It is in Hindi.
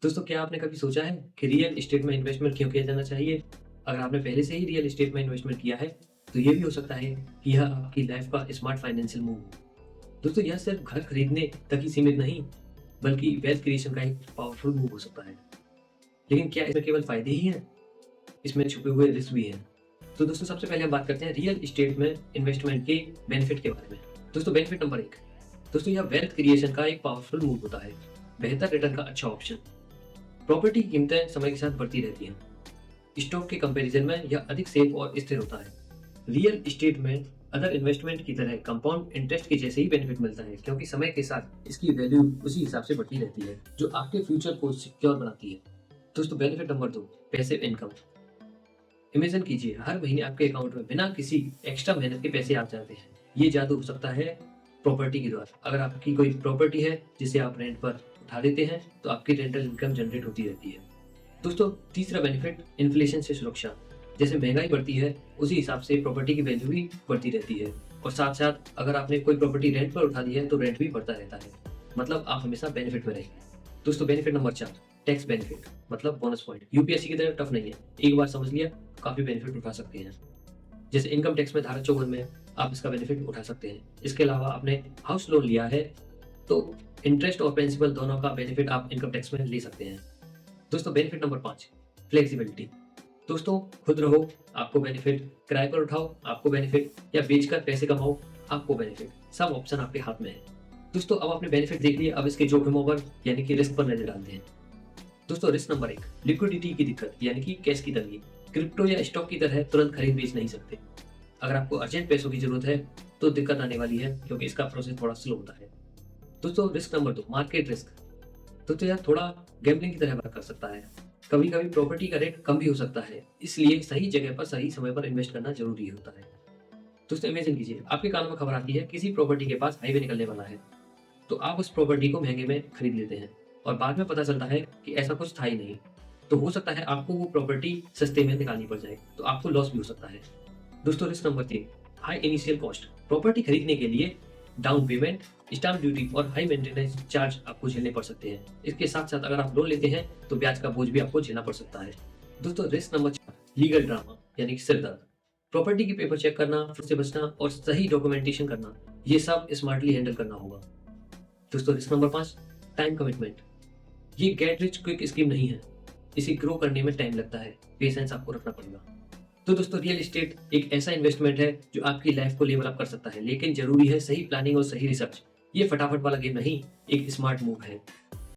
दोस्तों, क्या आपने कभी सोचा है कि रियल एस्टेट में इन्वेस्टमेंट क्यों किया जाना चाहिए? अगर आपने पहले से ही रियल एस्टेट में इन्वेस्टमेंट किया है, तो ये भी हो सकता है कि यह आपकी लाइफ का स्मार्ट फाइनेंशियल मूव हो। दोस्तों, यह सिर्फ घर खरीदने तक ही सीमित नहीं, बल्कि वेल्थ क्रिएशन का एक पावरफुल मूव हो सकता है। लेकिन क्या इसमें केवल फायदे ही हैं? इसमें छुपे हुए रिस्क भी हैं। तो दोस्तों, सबसे पहले हम बात करते हैं रियल एस्टेट में इन्वेस्टमेंट के बेनिफिट के बारे में। दोस्तों, बेनिफिट नंबर 1। दोस्तों, यह वेल्थ क्रिएशन का एक पावरफुल मूव होता है। बेहतर रिटर्न का अच्छा ऑप्शन। प्रॉपर्टी की कीमतें समय के साथ बढ़ती रहती हैं। स्टॉक के कंपैरिजन में यह अधिक सेफ और स्थिर होता है। रियल एस्टेट में अदर इन्वेस्टमेंट की तरह कंपाउंड इंटरेस्ट के जैसे ही बेनिफिट मिलता है, क्योंकि समय के साथ इसकी वैल्यू उसी हिसाब से बढ़ती रहती है, जो आपके फ्यूचर को सिक्योर बनाती है। दोस्तों, benefit number 2, passive income. Imagine कीजिए, हर महीने आपके अकाउंट में बिना किसी एक्स्ट्रा मेहनत के पैसे आ जाते हैं। ये जादू हो सकता है प्रॉपर्टी के द्वारा। अगर आपकी कोई प्रॉपर्टी है जिसे आप रेंट पर उठा देते हैं, तो आपकी रेंटल इनकम जनरेट होती रहती है। दोस्तों, तीसरा बेनिफिट, इन्फ्लेशन से सुरक्षा। जैसे महंगाई बढ़ती है, उसी हिसाब से प्रॉपर्टी की वैल्यू भी बढ़ती रहती है। और साथ साथ अगर आपने कोई प्रॉपर्टी रेंट पर उठा दी है, तो रेंट भी बढ़ता रहता है। मतलब आप हमेशा बेनिफिट में रहेंगे। दोस्तों, बेनिफिट नंबर 4, टैक्स बेनिफिट, मतलब बोनस पॉइंट। यूपीएससी की तरह टफ नहीं है, एक बार समझ लिया तो काफी बेनिफिट उठा सकते हैं। जैसे इनकम टैक्स में धारा 54 में आप इसका बेनिफिट उठा सकते हैं। इसके अलावा आपने हाउस लोन लिया है, तो इंटरेस्ट और प्रिंसिपल दोनों का बेनिफिट आप इनकम टैक्स में ले सकते हैं। दोस्तों, बेनिफिट नंबर 5, फ्लेक्सिबिलिटी। दोस्तों, खुद रहो, आपको बेनिफिट। किराए पर उठाओ, आपको बेनिफिट। या बेचकर पैसे कमाओ, आपको बेनिफिट। सब ऑप्शन आपके हाथ में है। दोस्तों, अब आपने बेनिफिट देख लिया, अब इसके जोखिमों पर यानी कि रिस्क पर नजर डालते हैं। दोस्तों, रिस्क नंबर 1, लिक्विडिटी की दिक्कत यानी कि कैश की तंगी। क्रिप्टो या स्टॉक की तरह तुरंत खरीद बेच नहीं सकते। अगर आपको अर्जेंट पैसों की जरूरत है, तो दिक्कत आने वाली है, क्योंकि इसका प्रोसेस थोड़ा स्लो होता है। दोस्तों, रिस्क नंबर 2, मार्केट रिस्क। तो यह थोड़ा गैम्बलिंग की तरह वर्क कर सकता है। कभी कभी प्रॉपर्टी का रेट कम भी हो सकता है, इसलिए सही जगह पर सही समय पर इन्वेस्ट करना जरूरी होता है। दोस्तों, इमेजिन कीजिए, आपके कानों में खबर आती है किसी प्रॉपर्टी के पास हाईवे निकलने वाला है। तो आप उस प्रॉपर्टी को महंगे में खरीद लेते हैं, और बाद में पता चलता है कि ऐसा कुछ था ही नहीं। तो हो सकता है आपको वो प्रॉपर्टी सस्ते में निकालनी पड़ जाए, तो आपको लॉस भी हो सकता है। दोस्तों, risk number 3, high initial cost. Property खरीदने के लिए डाउन पेमेंट, स्टाम्प ड्यूटी और हाई मेंटेनेंस चार्ज आपको झेलने पड़ सकते हैं। इसके साथ साथ अगर आप लोन लेते हैं, तो ब्याज का बोझ भी आपको झेलना पड़ सकता है। दोस्तों, रिस्क नंबर 4, लीगल ड्रामा यानी कि सिरदर्द। प्रॉपर्टी की पेपर चेक करना, फ्रॉड से बचना और सही डॉक्यूमेंटेशन करना, ये सब स्मार्टली हैंडल करना होगा। दोस्तों, रिस्क नंबर 5, टाइम कमिटमेंट। ये गेट रिच क्विक स्कीम नहीं है। इसे ग्रो करने में टाइम लगता है, पेशेंस आपको रखना पड़ेगा। तो दोस्तों, रियल एस्टेट एक ऐसा इन्वेस्टमेंट है जो आपकी लाइफ को लेवल अप कर सकता है, लेकिन जरूरी है सही प्लानिंग और सही रिसर्च। ये फटाफट वाला गेम नहीं, एक स्मार्ट मूव है।